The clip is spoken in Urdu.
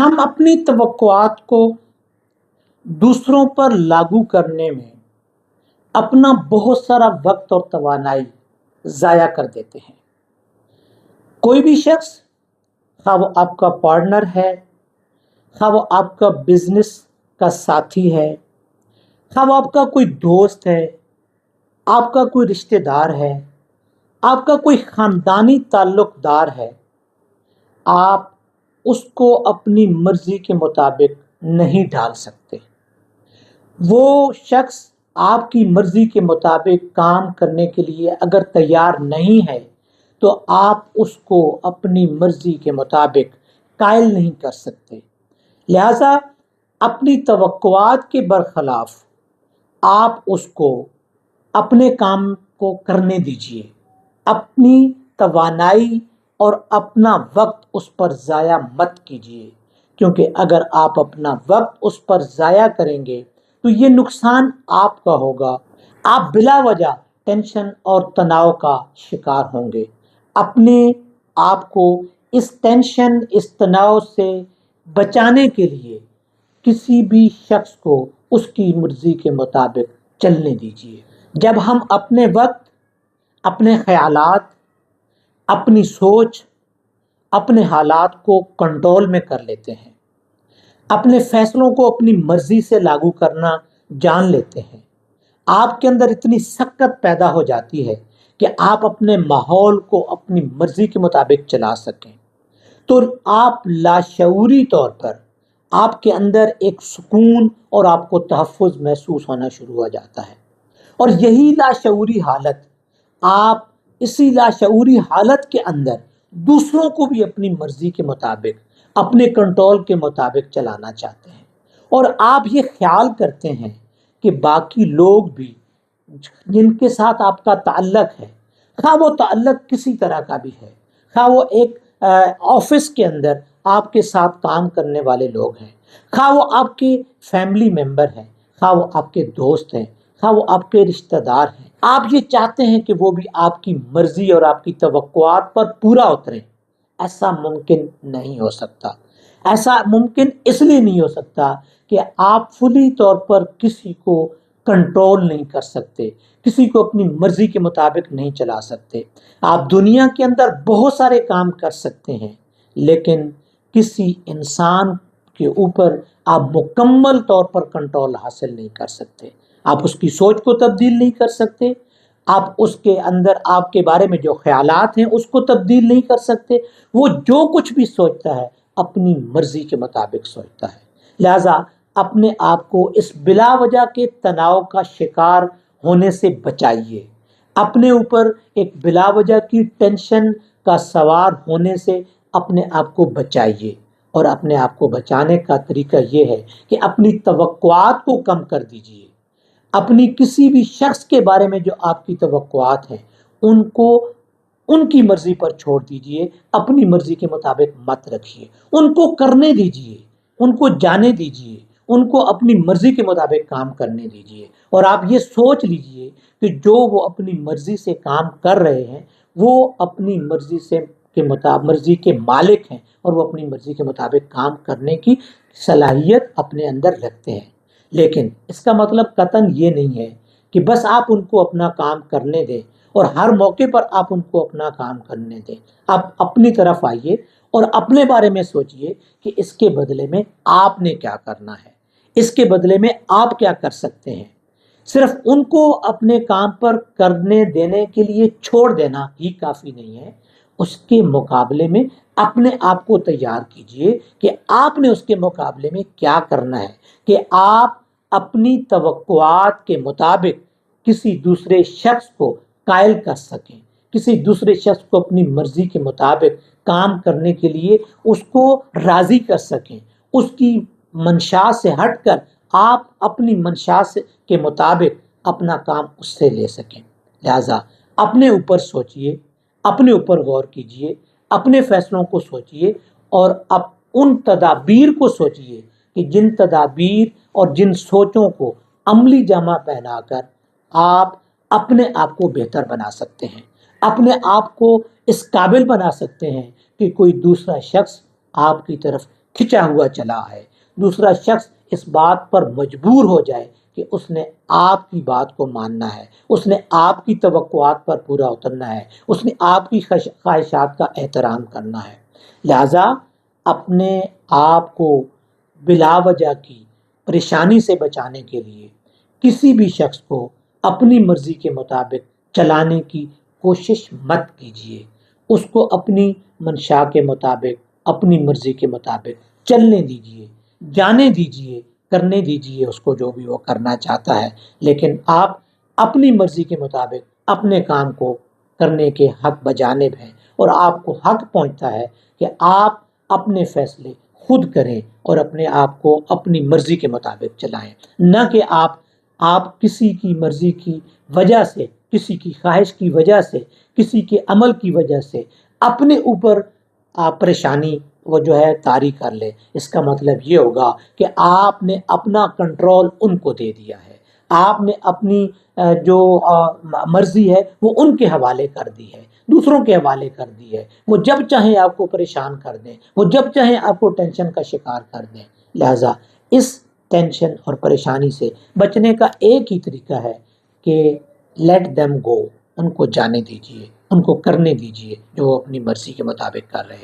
ہم اپنی توقعات کو دوسروں پر لاگو کرنے میں اپنا بہت سارا وقت اور توانائی ضائع کر دیتے ہیں۔ کوئی بھی شخص، خواہ وہ آپ کا پارٹنر ہے، خواہ وہ آپ کا بزنس کا ساتھی ہے، خواہ وہ آپ کا کوئی دوست ہے، آپ کا کوئی رشتہ دار ہے، آپ کا کوئی خاندانی تعلق دار ہے، آپ اس کو اپنی مرضی کے مطابق نہیں ڈال سکتے۔ وہ شخص آپ کی مرضی کے مطابق کام کرنے کے لیے اگر تیار نہیں ہے تو آپ اس کو اپنی مرضی کے مطابق قائل نہیں کر سکتے۔ لہذا اپنی توقعات کے برخلاف آپ اس کو اپنے کام کو کرنے دیجیے، اپنی توانائی اور اپنا وقت اس پر ضائع مت کیجیے، کیونکہ اگر آپ اپنا وقت اس پر ضائع کریں گے تو یہ نقصان آپ کا ہوگا۔ آپ بلا وجہ ٹینشن اور تناؤ کا شکار ہوں گے۔ اپنے آپ کو اس ٹینشن، اس تناؤ سے بچانے کے لیے کسی بھی شخص کو اس کی مرضی کے مطابق چلنے دیجیے۔ جب ہم اپنے وقت، اپنے خیالات، اپنی سوچ، اپنے حالات کو کنٹرول میں کر لیتے ہیں، اپنے فیصلوں کو اپنی مرضی سے لاگو کرنا جان لیتے ہیں، آپ کے اندر اتنی سکت پیدا ہو جاتی ہے کہ آپ اپنے ماحول کو اپنی مرضی کے مطابق چلا سکیں، تو آپ لاشعوری طور پر آپ کے اندر ایک سکون اور آپ کو تحفظ محسوس ہونا شروع ہو جاتا ہے۔ اور یہی لاشعوری حالت، آپ اسی لاشعوری حالت کے اندر دوسروں کو بھی اپنی مرضی کے مطابق، اپنے کنٹرول کے مطابق چلانا چاہتے ہیں، اور آپ یہ خیال کرتے ہیں کہ باقی لوگ بھی جن کے ساتھ آپ کا تعلق ہے، خواہ وہ تعلق کسی طرح کا بھی ہے، خواہ وہ ایک آفس کے اندر آپ کے ساتھ کام کرنے والے لوگ ہیں، خواہ وہ آپ کے فیملی ممبر ہیں، خواہ وہ آپ کے دوست ہیں، خواہ وہ آپ کے رشتہ دار ہیں، آپ یہ چاہتے ہیں کہ وہ بھی آپ کی مرضی اور آپ کی توقعات پر پورا اتریں۔ ایسا ممکن نہیں ہو سکتا۔ ایسا ممکن اس لیے نہیں ہو سکتا کہ آپ فلی طور پر کسی کو کنٹرول نہیں کر سکتے، کسی کو اپنی مرضی کے مطابق نہیں چلا سکتے۔ آپ دنیا کے اندر بہت سارے کام کر سکتے ہیں، لیکن کسی انسان کے اوپر آپ مکمل طور پر کنٹرول حاصل نہیں کر سکتے۔ آپ اس کی سوچ کو تبدیل نہیں کر سکتے، آپ اس کے اندر آپ کے بارے میں جو خیالات ہیں اس کو تبدیل نہیں کر سکتے۔ وہ جو کچھ بھی سوچتا ہے اپنی مرضی کے مطابق سوچتا ہے۔ لہذا اپنے آپ کو اس بلا وجہ کے تناؤ کا شکار ہونے سے بچائیے، اپنے اوپر ایک بلا وجہ کی ٹینشن کا سوار ہونے سے اپنے آپ کو بچائیے۔ اور اپنے آپ کو بچانے کا طریقہ یہ ہے کہ اپنی توقعات کو کم کر دیجیے۔ اپنی کسی بھی شخص کے بارے میں جو آپ کی توقعات ہیں ان کو ان کی مرضی پر چھوڑ دیجیے، اپنی مرضی کے مطابق مت رکھیے، ان کو کرنے دیجیے، ان کو جانے دیجیے، ان کو اپنی مرضی کے مطابق کام کرنے دیجیے۔ اور آپ یہ سوچ لیجیے کہ جو وہ اپنی مرضی سے کام کر رہے ہیں وہ اپنی مرضی مرضی کے مالک ہیں، اور وہ اپنی مرضی کے مطابق کام کرنے کی صلاحیت اپنے اندر رکھتے ہیں۔ لیکن اس کا مطلب قطعاً یہ نہیں ہے کہ بس آپ ان کو اپنا کام کرنے دیں اور ہر موقع پر آپ ان کو اپنا کام کرنے دیں۔ آپ اپنی طرف آئیے اور اپنے بارے میں سوچئے کہ اس کے بدلے میں آپ نے کیا کرنا ہے، اس کے بدلے میں آپ کیا کر سکتے ہیں۔ صرف ان کو اپنے کام پر کرنے دینے کے لیے چھوڑ دینا ہی کافی نہیں ہے، اس کے مقابلے میں اپنے آپ کو تیار کیجئے کہ آپ نے اس کے مقابلے میں کیا کرنا ہے، کہ آپ اپنی توقعات کے مطابق کسی دوسرے شخص کو قائل کر سکیں، کسی دوسرے شخص کو اپنی مرضی کے مطابق کام کرنے کے لیے اس کو راضی کر سکیں، اس کی منشا سے ہٹ کر آپ اپنی منشا کے مطابق اپنا کام اس سے لے سکیں۔ لہذا اپنے اوپر سوچئے، اپنے اوپر غور کیجئے، اپنے فیصلوں کو سوچئے، اور اب ان تدابیر کو سوچئے کہ جن تدابیر اور جن سوچوں کو عملی جامہ پہنا کر آپ اپنے آپ کو بہتر بنا سکتے ہیں، اپنے آپ کو اس قابل بنا سکتے ہیں کہ کوئی دوسرا شخص آپ کی طرف کھنچا ہوا چلا ہے، دوسرا شخص اس بات پر مجبور ہو جائے کہ اس نے آپ کی بات کو ماننا ہے، اس نے آپ کی توقعات پر پورا اترنا ہے، اس نے آپ کی خواہشات کا احترام کرنا ہے۔ لہذا اپنے آپ کو بلا وجہ کی پریشانی سے بچانے کے لیے کسی بھی شخص کو اپنی مرضی کے مطابق چلانے کی کوشش مت کیجیے، اس کو اپنی منشا کے مطابق، اپنی مرضی کے مطابق چلنے دیجیے، جانے دیجیے، کرنے دیجیے اس کو جو بھی وہ کرنا چاہتا ہے، لیکن آپ اپنی مرضی کے مطابق اپنے کام کو کرنے کے حق بجانب ہیں، اور آپ کو حق پہنچتا ہے کہ آپ اپنے فیصلے خود کریں اور اپنے آپ کو اپنی مرضی کے مطابق چلائیں، نہ کہ آپ کسی کی مرضی کی وجہ سے، کسی کی خواہش کی وجہ سے، کسی کے عمل کی وجہ سے اپنے اوپر آپ پریشانی وہ جو ہے طاری کر لے۔ اس کا مطلب یہ ہوگا کہ آپ نے اپنا کنٹرول ان کو دے دیا ہے، آپ نے اپنی جو مرضی ہے وہ ان کے حوالے کر دی ہے، دوسروں کے حوالے کر دی ہے، وہ جب چاہیں آپ کو پریشان کر دیں، وہ جب چاہیں آپ کو ٹینشن کا شکار کر دیں۔ لہٰذا اس ٹینشن اور پریشانی سے بچنے کا ایک ہی طریقہ ہے کہ لیٹ دیم گو، ان کو جانے دیجیے، ان کو کرنے دیجیے جو وہ اپنی مرضی کے مطابق کر رہے ہیں۔